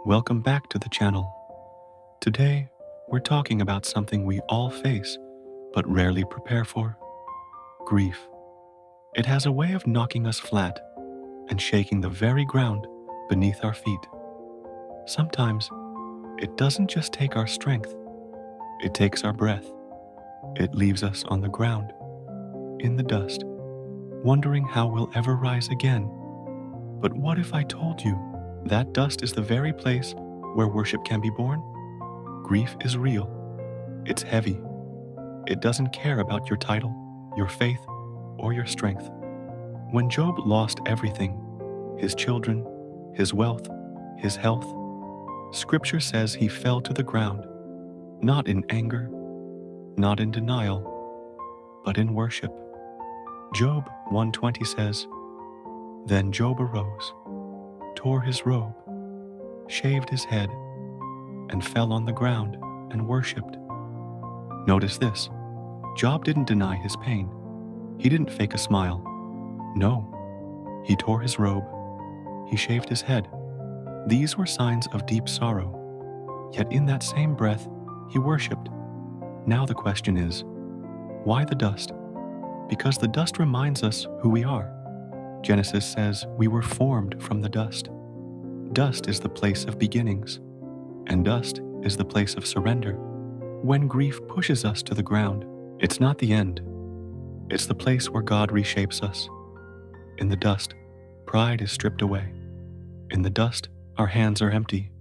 Welcome back to the channel. Today, we're talking about something we all face, but rarely prepare for: grief. It has a way of knocking us flat and shaking the very ground beneath our feet. Sometimes, it doesn't just take our strength, it takes our breath. It leaves us on the ground, in the dust, wondering how we'll ever rise again. But what if I told you that dust is the very place where worship can be born? Grief is real. It's heavy. It doesn't care about your title, your faith, or your strength. When Job lost everything, his children, his wealth, his health, Scripture says he fell to the ground, not in anger, not in denial, but in worship. Job 1:20 says, "Then Job arose, tore his robe, shaved his head, and fell on the ground and worshipped." Notice this: Job didn't deny his pain. He didn't fake a smile. No, he tore his robe. He shaved his head. These were signs of deep sorrow. Yet in that same breath, he worshipped. Now the question is, why the dust? Because the dust reminds us who we are. Genesis says we were formed from the dust. Dust is the place of beginnings, and dust is the place of surrender. When grief pushes us to the ground, it's not the end. It's the place where God reshapes us. In the dust, pride is stripped away. In the dust, our hands are empty,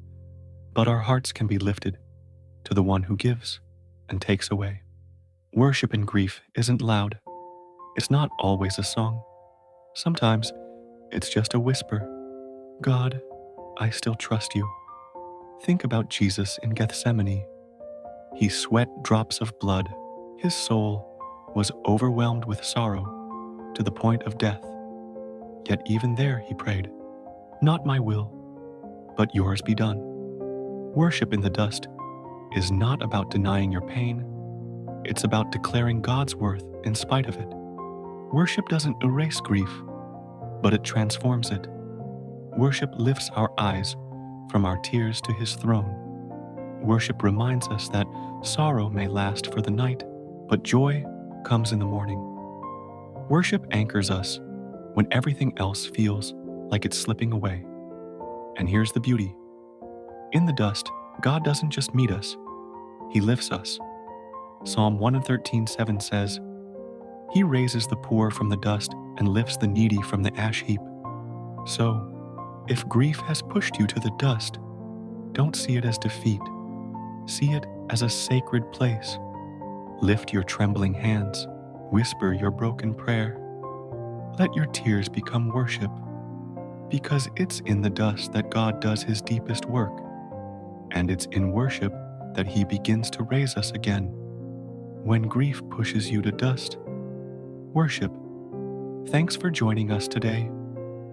but our hearts can be lifted to the one who gives and takes away. Worship in grief isn't loud. It's not always a song. Sometimes it's just a whisper. God, I still trust you. Think about Jesus in Gethsemane. He sweat drops of blood. His soul was overwhelmed with sorrow to the point of death. Yet even there he prayed, "Not my will, but yours be done." Worship in the dust is not about denying your pain. It's about declaring God's worth in spite of it. Worship doesn't erase grief, but it transforms it. Worship lifts our eyes from our tears to his throne. Worship reminds us that sorrow may last for the night, but joy comes in the morning. Worship anchors us when everything else feels like it's slipping away. And here's the beauty. In the dust, God doesn't just meet us, he lifts us. Psalm 113:7 says, "He raises the poor from the dust and lifts the needy from the ash heap." So, if grief has pushed you to the dust, don't see it as defeat. See it as a sacred place. Lift your trembling hands, whisper your broken prayer. Let your tears become worship, because it's in the dust that God does his deepest work, and it's in worship that he begins to raise us again. When grief pushes you to dust, worship. Thanks for joining us today.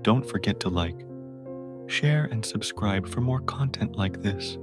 Don't forget to like, share, and subscribe for more content like this.